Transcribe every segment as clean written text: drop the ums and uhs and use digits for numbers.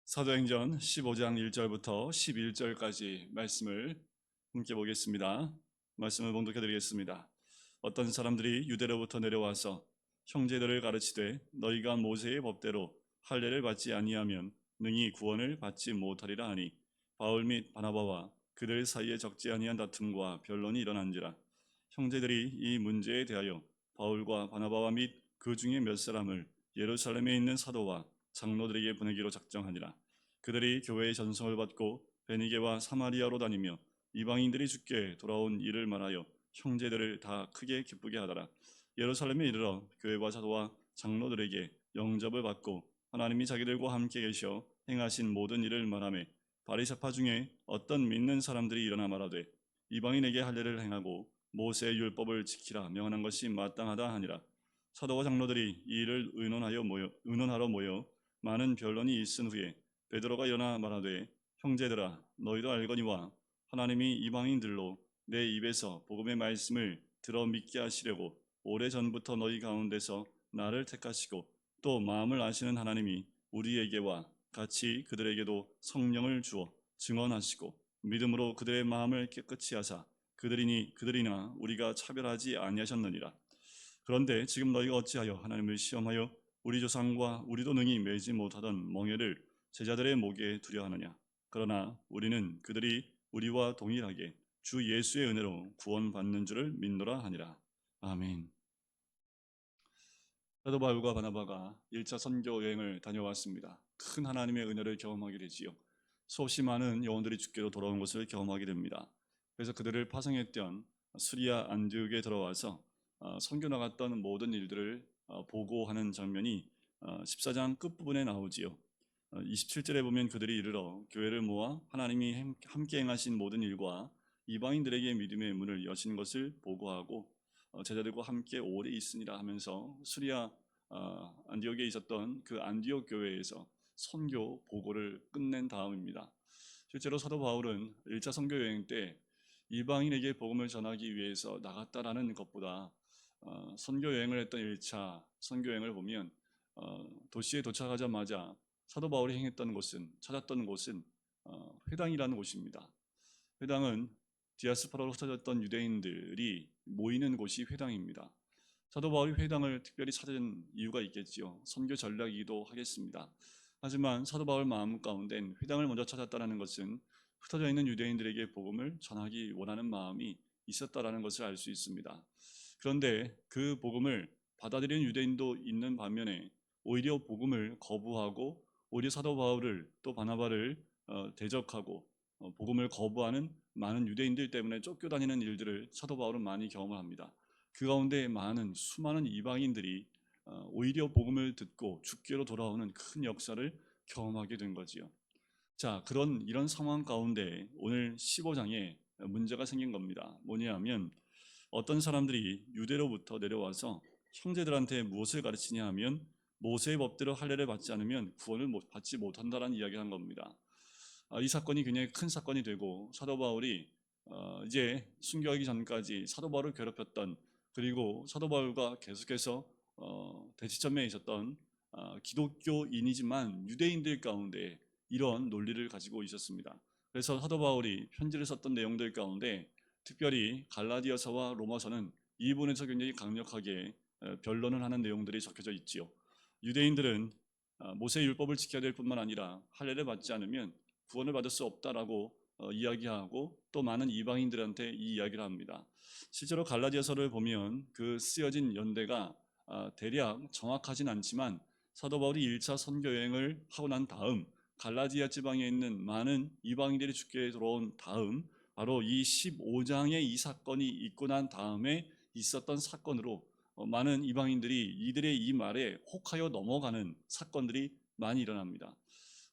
사도행전 15장 1절부터 11절까지 말씀을 함께 보겠습니다. 말씀을 봉독해 드리겠습니다. 어떤 사람들이 유대로부터 내려와서 형제들을 가르치되 너희가 모세의 법대로 할례를 받지 아니하면 능히 구원을 받지 못하리라 하니 바울 및 바나바와 그들 사이에 적지 아니한 다툼과 변론이 일어난지라. 형제들이 이 문제에 대하여 바울과 바나바와 및 그 중에 몇 사람을 예루살렘에 있는 사도와 장로들에게 보내기로 작정하니라. 그들이 교회의 전성을 받고 베니게와 사마리아로 다니며 이방인들이 주께 돌아온 일을 말하여 형제들을 다 크게 기쁘게 하더라. 예루살렘에 이르러 교회와 사도와 장로들에게 영접을 받고 하나님이 자기들과 함께 계셔 행하신 모든 일을 말하며 바리새파 중에 어떤 믿는 사람들이 일어나 말하되 이방인에게 할례를 행하고 모세의 율법을 지키라 명하는 것이 마땅하다 하니라. 사도와 장로들이 이 일을 의논하러 모여 많은 변론이 있은 후에 베드로가 일어나 말하되 형제들아 너희도 알거니와 하나님이 이방인들로 내 입에서 복음의 말씀을 들어 믿게 하시려고 오래전부터 너희 가운데서 나를 택하시고 또 마음을 아시는 하나님이 우리에게와 같이 그들에게도 성령을 주어 증언하시고 믿음으로 그들의 마음을 깨끗이 하사 그들이나 우리가 차별하지 아니하셨느니라. 그런데 지금 너희가 어찌하여 하나님을 시험하여 우리 조상과 우리도 능히 매지 못하던 멍에를 제자들의 목에 두려 하느냐. 그러나 우리는 그들이 우리와 동일하게 주 예수의 은혜로 구원받는 줄을 믿노라 하니라. 아멘. 사도 바울과 바나바가 1차 선교 여행을 다녀왔습니다. 큰 하나님의 은혜를 경험하게 되지요. 수없이 많은 영혼들이 주께로 돌아온 것을 경험하게 됩니다. 그래서 그들을 파송했던 수리아 안디옥에 들어와서 선교 나갔던 모든 일들을 보고하는 장면이 14장 끝부분에 나오지요. 27절에 보면 그들이 이르러 교회를 모아 하나님이 함께 행하신 모든 일과 이방인들에게 믿음의 문을 여신 것을 보고하고 제자들과 함께 오래 있으니라 하면서 수리아 안디옥에 있었던 그 안디옥 교회에서 선교 보고를 끝낸 다음입니다. 실제로 사도 바울은 1차 선교 여행 때 이방인에게 복음을 전하기 위해서 나갔다라는 것보다 선교 여행을 했던 1차 선교 여행을 보면 도시에 도착하자마자 사도 바울이 찾았던 곳은 회당이라는 곳입니다. 회당은 디아스포라로 흩어졌던 유대인들이 모이는 곳이 회당입니다. 사도 바울이 회당을 특별히 찾은 이유가 있겠지요. 선교 전략이기도 하겠습니다. 하지만 사도 바울 마음 가운데는 회당을 먼저 찾았다는 것은 흩어져 있는 유대인들에게 복음을 전하기 원하는 마음이 있었다라는 것을 알 수 있습니다. 그런데 그 복음을 받아들이는 유대인도 있는 반면에 오히려 복음을 거부하고 오히려 사도 바울을 또 바나바를 대적하고 복음을 거부하는 많은 유대인들 때문에 쫓겨다니는 일들을 사도 바울은 많이 경험을 합니다. 그 가운데 수많은 이방인들이 오히려 복음을 듣고 주께로 돌아오는 큰 역사를 경험하게 된 거지요. 자, 이런 상황 가운데 오늘 15장에 문제가 생긴 겁니다. 뭐냐면 어떤 사람들이 유대로부터 내려와서 형제들한테 무엇을 가르치냐 하면 모세의 법대로 할례를 받지 않으면 구원을 받지 못한다라는 이야기를 한 겁니다. 이 사건이 굉장히 큰 사건이 되고 사도 바울이 이제 순교하기 전까지 사도 바울을 괴롭혔던, 그리고 사도 바울과 계속해서 대치점에 있었던 기독교인이지만 유대인들 가운데 이런 논리를 가지고 있었습니다. 그래서 사도 바울이 편지를 썼던 내용들 가운데 특별히 갈라디아서와 로마서는 이 부분에서 굉장히 강력하게 변론을 하는 내용들이 적혀져 있지요. 유대인들은 모세의 율법을 지켜야 될 뿐만 아니라 할례를 받지 않으면 구원을 받을 수 없다라고 이야기하고 또 많은 이방인들한테 이 이야기를 합니다. 실제로 갈라디아서를 보면 그 쓰여진 연대가 대략 정확하진 않지만 사도 바울이 1차 선교 여행을 하고 난 다음 갈라디아 지방에 있는 많은 이방인들이 주께 들어온 다음 바로 이 15장의 이 사건이 있고 난 다음에 있었던 사건으로 많은 이방인들이 이들의 이 말에 혹하여 넘어가는 사건들이 많이 일어납니다.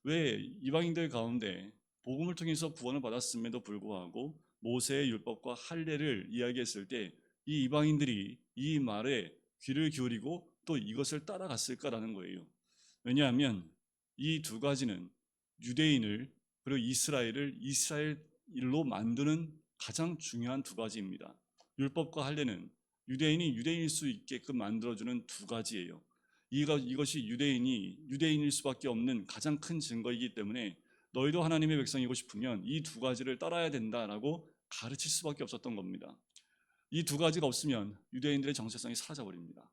왜 이방인들 가운데 복음을 통해서 구원을 받았음에도 불구하고 모세의 율법과 할례를 이야기했을 때 이 이방인들이 이 말에 귀를 기울이고 또 이것을 따라갔을까라는 거예요. 왜냐하면 이 두 가지는 유대인을 그리고 이스라엘을 이스라엘로 만드는 가장 중요한 두 가지입니다. 율법과 할례는 유대인이 유대인일 수 있게끔 만들어주는 두 가지예요. 이것이 유대인일 수밖에 없는 가장 큰 증거이기 때문에 너희도 하나님의 백성이고 싶으면 이 두 가지를 따라야 된다라고 가르칠 수밖에 없었던 겁니다. 이 두 가지가 없으면 유대인들의 정체성이 사라져버립니다.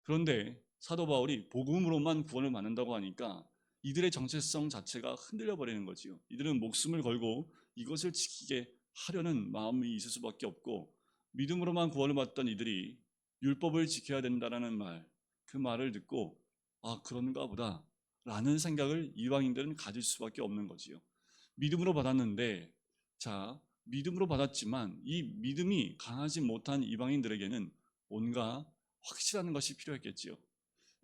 그런데 사도 바울이 복음으로만 구원을 받는다고 하니까 이들의 정체성 자체가 흔들려 버리는 거지요. 이들은 목숨을 걸고 이것을 지키게 하려는 마음이 있을 수밖에 없고, 믿음으로만 구원을 받던 이들이 율법을 지켜야 된다라는 말, 그 말을 듣고 그런가 보다 라는 생각을 이방인들은 가질 수밖에 없는 거지요. 믿음으로 받았는데, 믿음으로 받았지만 이 믿음이 강하지 못한 이방인들에게는 뭔가 확실한 것이 필요했겠지요.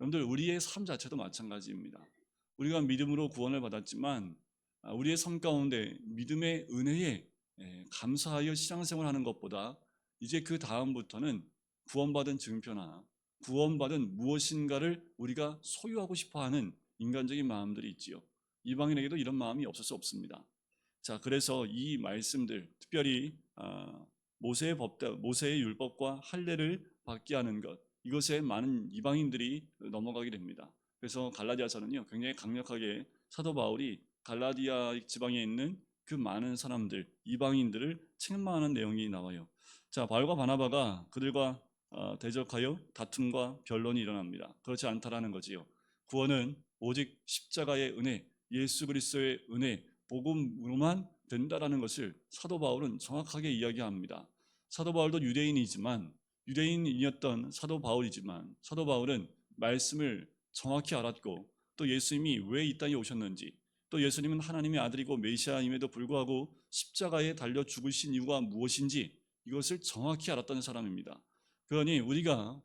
여러분들, 우리의 삶 자체도 마찬가지입니다. 우리가 믿음으로 구원을 받았지만 우리의 삶 가운데 믿음의 은혜에 감사하여 신앙생활을 하는 것보다 이제 그 다음부터는 구원받은 증표나 구원받은 무엇인가를 우리가 소유하고 싶어하는 인간적인 마음들이 있지요. 이방인에게도 이런 마음이 없을 수 없습니다. 그래서 이 말씀들, 특별히 모세의 율법과 할례를 받게 하는 것, 이것에 많은 이방인들이 넘어가게 됩니다. 그래서 갈라디아서는요, 굉장히 강력하게 사도 바울이 갈라디아 지방에 있는 그 많은 사람들, 이방인들을 책망하는 내용이 나와요. 바울과 바나바가 그들과 대적하여 다툼과 변론이 일어납니다. 그렇지 않다라는 거지요. 구원은 오직 십자가의 은혜, 예수 그리스도의 은혜, 복음으로만 된다라는 것을 사도 바울은 정확하게 이야기합니다. 사도 바울도 유대인이었던 사도 바울은 말씀을 정확히 알았고, 또 예수님이 왜 이 땅에 오셨는지, 또 예수님은 하나님의 아들이고 메시아임에도 불구하고 십자가에 달려 죽으신 이유가 무엇인지 이것을 정확히 알았던 사람입니다. 그러니 우리가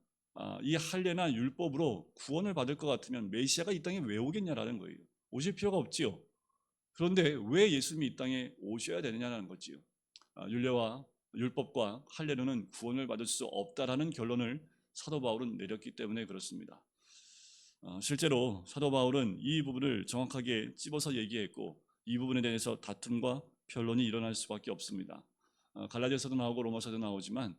이 할례나 율법으로 구원을 받을 것 같으면 메시아가 이 땅에 왜 오겠냐라는 거예요. 오실 필요가 없지요. 그런데 왜 예수님이 이 땅에 오셔야 되느냐는 거지요. 율법과 할례로는 구원을 받을 수 없다라는 결론을 사도 바울은 내렸기 때문에 그렇습니다. 실제로 사도 바울은 이 부분을 정확하게 찝어서 얘기했고, 이 부분에 대해서 다툼과 변론이 일어날 수밖에 없습니다. 갈라디아서도 나오고 로마서도 나오지만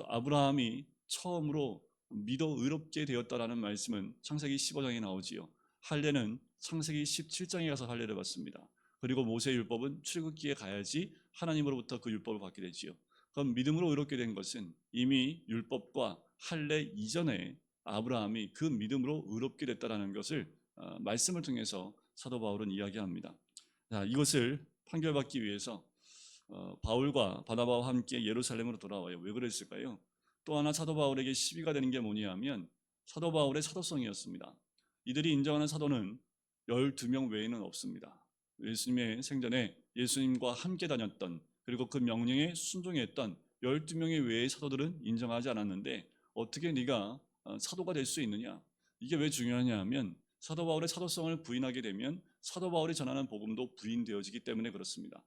아브라함이 처음으로 믿어 의롭게 되었다라는 말씀은 창세기 15장에 나오지요. 할례는 창세기 17장에 가서 할례를 받습니다. 그리고 모세의 율법은 출애굽기에 가야지 하나님으로부터 그 율법을 받게 되지요. 그럼 믿음으로 의롭게 된 것은 이미 율법과 할례 이전에 아브라함이 그 믿음으로 의롭게 됐다라는 것을 말씀을 통해서 사도 바울은 이야기합니다. 이것을 판결받기 위해서 바울과 바나바와 함께 예루살렘으로 돌아와요. 왜 그랬을까요? 또 하나 사도 바울에게 시비가 되는 게 뭐냐면 사도 바울의 사도성이었습니다. 이들이 인정하는 사도는 12명 외에는 없습니다. 예수님의 생전에 예수님과 함께 다녔던, 그리고 그 명령에 순종했던 12명의 외의 사도들은 인정하지 않았는데, 어떻게 네가 사도가 될 수 있느냐? 이게 왜 중요하냐 하면 사도 바울의 사도성을 부인하게 되면 사도 바울이 전하는 복음도 부인되어지기 때문에 그렇습니다.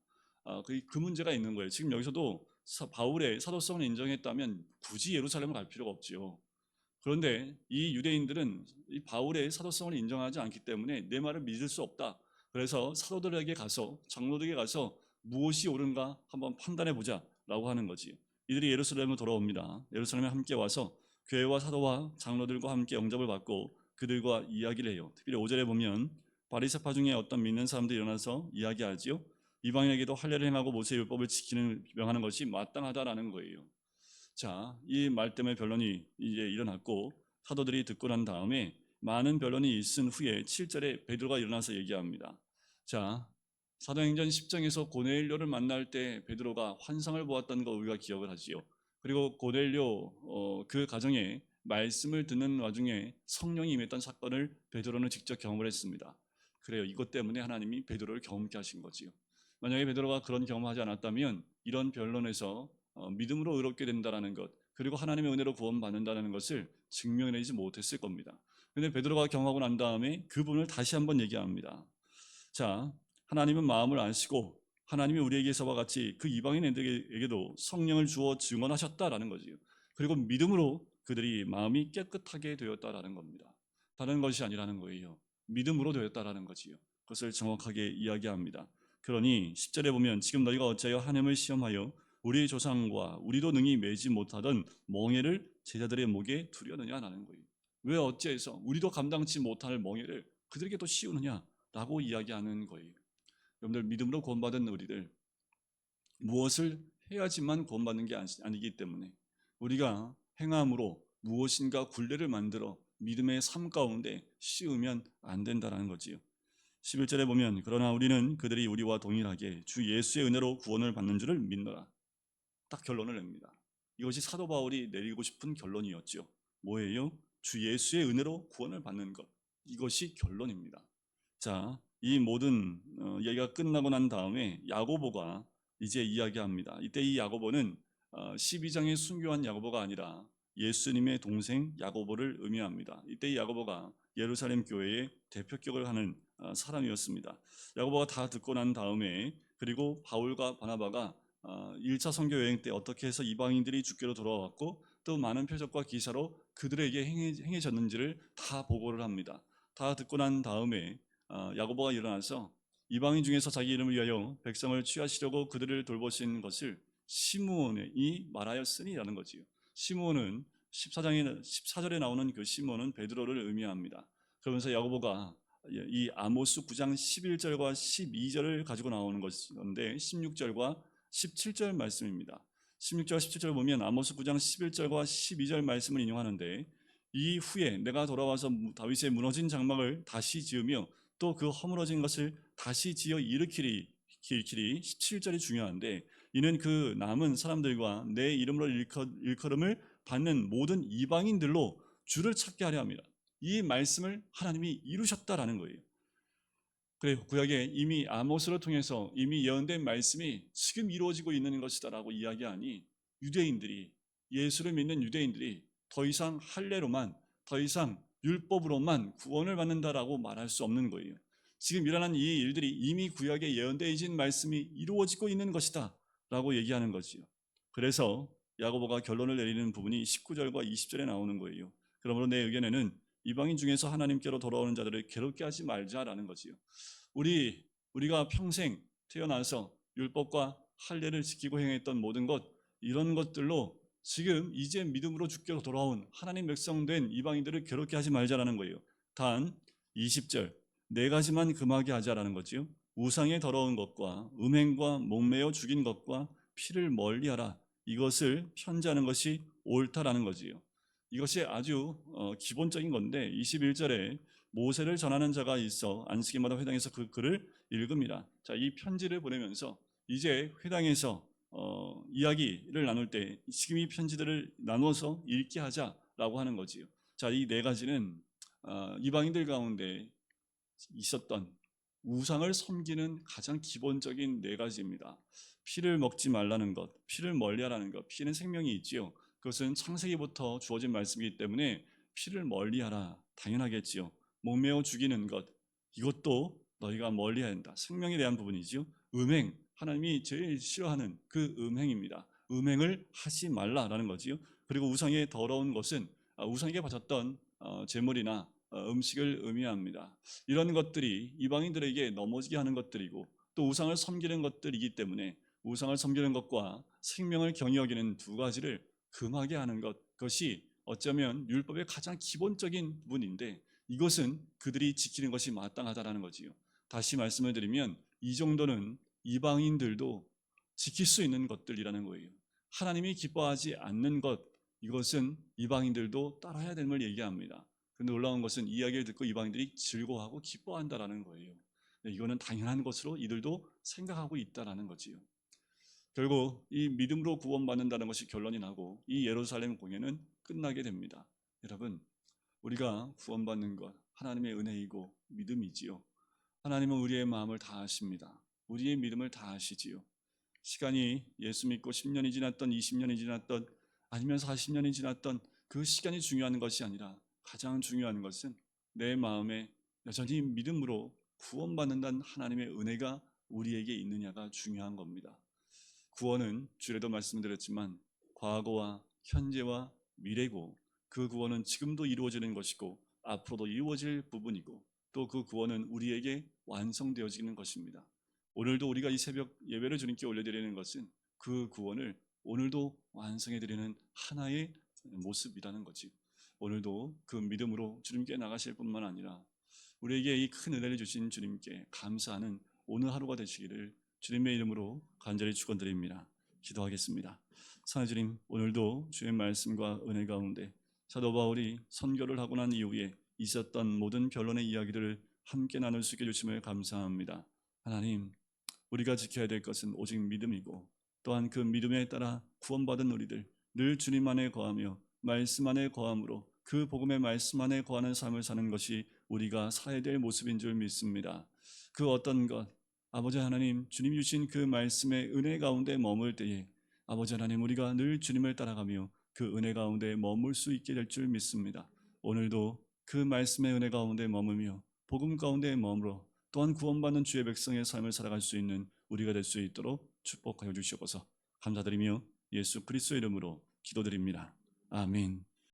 그 문제가 있는 거예요. 지금 여기서도 바울의 사도성을 인정했다면 굳이 예루살렘을 갈 필요가 없지요. 그런데 이 유대인들은 이 바울의 사도성을 인정하지 않기 때문에 내 말을 믿을 수 없다. 그래서 사도들에게 가서, 장로들에게 가서 무엇이 옳은가 한번 판단해 보자 라고 하는 거지. 이들이 예루살렘으로 돌아옵니다. 예루살렘에 함께 와서 교회와 사도와 장로들과 함께 영접을 받고 그들과 이야기를 해요. 특별히 5절에 보면 바리새파 중에 어떤 믿는 사람들이 일어나서 이야기하지요. 이방인에게도 할례를 행하고 모세의 율법을 명하는 것이 마땅하다라는 거예요. 이 말 때문에 변론이 이제 일어났고, 사도들이 듣고 난 다음에 많은 변론이 있은 후에 7절에 베드로가 일어나서 얘기합니다. 사도행전 10장에서 고넬료를 만날 때 베드로가 환상을 보았던 거 우리가 기억을 하지요. 그리고 고넬료 그 가정에 말씀을 듣는 와중에 성령이 임했던 사건을 베드로는 직접 경험을 했습니다. 그래요. 이것 때문에 하나님이 베드로를 경험케 하신 거지요. 만약에 베드로가 그런 경험하지 않았다면 이런 변론에서 믿음으로 의롭게 된다는 것, 그리고 하나님의 은혜로 구원받는다는 것을 증명해내지 못했을 겁니다. 그런데 베드로가 경험하고 난 다음에 그 부분을 다시 한번 얘기합니다. 하나님은 마음을 아시고 하나님이 우리에게서와 같이 그 이방인에게도 성령을 주어 증언하셨다라는 거지요. 그리고 믿음으로 그들이 마음이 깨끗하게 되었다라는 겁니다. 다른 것이 아니라는 거예요. 믿음으로 되었다라는 거지요. 그것을 정확하게 이야기합니다. 그러니 10절에 보면 지금 너희가 어찌하여 하나님을 시험하여 우리 조상과 우리도 능히 매지 못하던 멍에를 제자들의 목에 두려느냐라는 거예요. 왜 어찌해서 우리도 감당치 못할 멍에를 그들에게 또 씌우느냐라고 이야기하는 거예요. 여러분들, 믿음으로 구원받은 우리들, 무엇을 해야지만 구원받는 게 아니기 때문에 우리가 행함으로 무엇인가 굴레를 만들어 믿음의 삶 가운데 씌우면 안 된다는 거지요. 11절에 보면, 그러나 우리는 그들이 우리와 동일하게 주 예수의 은혜로 구원을 받는 줄을 믿노라. 딱 결론을 냅니다. 이것이 사도 바울이 내리고 싶은 결론이었죠. 뭐예요? 주 예수의 은혜로 구원을 받는 것. 이것이 결론입니다. 자, 이 모든 얘기가 끝나고 난 다음에 야고보가 이제 이야기합니다. 이때 이 야고보는 12장의 순교한 야고보가 아니라 예수님의 동생 야고보를 의미합니다. 이때 이 야고보가 예루살렘 교회의 대표격을 하는 사람이었습니다. 야고보가 다 듣고 난 다음에, 그리고 바울과 바나바가 1차 선교 여행 때 어떻게 해서 이방인들이 주께로 돌아왔고 또 많은 표적과 기사로 그들에게 행해졌는지를 다 보고를 합니다. 다 듣고 난 다음에 야고보가 일어나서 이방인 중에서 자기 이름을 위하여 백성을 취하시려고 그들을 돌보신 것을 시므온이 말하였으니라는 거지요. 시므온은 14절에 나오는 그 시므온은 베드로를 의미합니다. 그러면서 야고보가 이 아모스 9장 11절과 12절을 가지고 나오는 것인데 16절과 17절 말씀입니다. 16절 17절 보면 아모스 9장 11절과 12절 말씀을 인용하는데, 이 후에 내가 돌아와서 다윗의 무너진 장막을 다시 지으며 또 그 허물어진 것을 다시 지어 일으키리 17절이 중요한데, 이는 그 남은 사람들과 내 이름으로 일컬음을 받는 모든 이방인들로 주를 찾게 하려 합니다. 이 말씀을 하나님이 이루셨다라는 거예요. 그래, 구약에 이미 아모스를 통해서 이미 예언된 말씀이 지금 이루어지고 있는 것이다라고 이야기하니, 유대인들이, 예수를 믿는 유대인들이 더 이상 할례로만, 더 이상 율법으로만 구원을 받는다라고 말할 수 없는 거예요. 지금 일어난 이 일들이 이미 구약에 예언되어진 말씀이 이루어지고 있는 것이다 라고 얘기하는 거지요. 그래서 야고보가 결론을 내리는 부분이 19절과 20절에 나오는 거예요. 그러므로 내 의견에는 이방인 중에서 하나님께로 돌아오는 자들을 괴롭게 하지 말자라는 거지요. 우리가 평생 태어나서 율법과 할례를 지키고 행했던 모든 것, 이런 것들로 지금 이제 믿음으로 주께로 돌아온 하나님 백성 된 이방인들을 괴롭게 하지 말자라는 거예요. 단 20절, 네 가지만 금하게 하자라는 거지요. 우상의 더러운 것과 음행과 목매어 죽인 것과 피를 멀리하라. 이것을 편지하는 것이 옳다라는 거지요. 이것이 아주 기본적인 건데, 21절에 모세를 전하는 자가 있어 안식일마다 회당에서 그 글을 읽음이라. 자, 이 편지를 보내면서 이제 회당에서 이야기를 나눌 때 지금 이 편지들을 나눠서 읽게 하자라고 하는 거지요. 자, 이 네 가지는 이방인들 가운데 있었던 우상을 섬기는 가장 기본적인 네 가지입니다. 피를 먹지 말라는 것, 피를 멀리하라는 것. 피는 생명이 있지요. 그것은 창세기부터 주어진 말씀이기 때문에 피를 멀리하라, 당연하겠지요. 목매어 죽이는 것, 이것도 너희가 멀리해야 한다. 생명에 대한 부분이지요. 음행, 하나님이 제일 싫어하는 그 음행입니다. 음행을 하지 말라라는 거지요. 그리고 우상의 더러운 것은 우상에게 바쳤던 제물이나 음식을 의미합니다. 이런 것들이 이방인들에게 넘어지게 하는 것들이고 또 우상을 섬기는 것들이기 때문에 우상을 섬기는 것과 생명을 경히 여기는 두 가지를 금하게 하는 것, 그것이 어쩌면 율법의 가장 기본적인 부분인데, 이것은 그들이 지키는 것이 마땅하다라는 거지요. 다시 말씀을 드리면 이 정도는 이방인들도 지킬 수 있는 것들이라는 거예요. 하나님이 기뻐하지 않는 것, 이것은 이방인들도 따라야 됨을 얘기합니다. 근데 놀라운 것은 이야기를 듣고 이방인들이 즐거워하고 기뻐한다라는 거예요. 이거는 당연한 것으로 이들도 생각하고 있다라는 거지요. 결국 이 믿음으로 구원받는다는 것이 결론이 나고 이 예루살렘 공예는 끝나게 됩니다. 여러분, 우리가 구원받는 것 하나님의 은혜이고 믿음이지요. 하나님은 우리의 마음을 다 아십니다. 우리의 믿음을 다 아시지요. 시간이 예수 믿고 10년이 지났던 20년이 지났던 아니면 40년이 지났던 그 시간이 중요한 것이 아니라 가장 중요한 것은 내 마음에 여전히 믿음으로 구원받는다는 하나님의 은혜가 우리에게 있느냐가 중요한 겁니다. 구원은 주에도 말씀드렸지만 과거와 현재와 미래고, 그 구원은 지금도 이루어지는 것이고 앞으로도 이루어질 부분이고, 또 그 구원은 우리에게 완성되어지는 것입니다. 오늘도 우리가 이 새벽 예배를 주님께 올려드리는 것은 그 구원을 오늘도 완성해드리는 하나의 모습이라는 거지. 오늘도 그 믿음으로 주님께 나가실 뿐만 아니라 우리에게 이 큰 은혜를 주신 주님께 감사하는 오늘 하루가 되시기를 주님의 이름으로 간절히 축원드립니다. 기도하겠습니다. 사랑하는 주님, 오늘도 주의 말씀과 은혜 가운데 사도 바울이 선교를 하고 난 이후에 있었던 모든 변론의 이야기들을 함께 나눌 수 있게 주심을 감사합니다. 하나님, 우리가 지켜야 될 것은 오직 믿음이고 또한 그 믿음에 따라 구원받은 우리들 늘 주님 안에 거하며 말씀 안에 거함으로 그 복음의 말씀 안에 거하는 삶을 사는 것이 우리가 살아야 될 모습인 줄 믿습니다. 그 어떤 것, 아버지 하나님, 주님 주신 그 말씀의 은혜 가운데 머물 때에 아버지 하나님, 우리가 늘 주님을 따라가며 그 은혜 가운데 머물 수 있게 될 줄 믿습니다. 오늘도 그 말씀의 은혜 가운데 머물며 복음 가운데 머물러 또한 구원받는 주의 백성의 삶을 살아갈 수 있는 우리가 될 수 있도록 축복하여 주시옵소서. 감사드리며 예수 그리스도의 이름으로 기도드립니다. 아멘.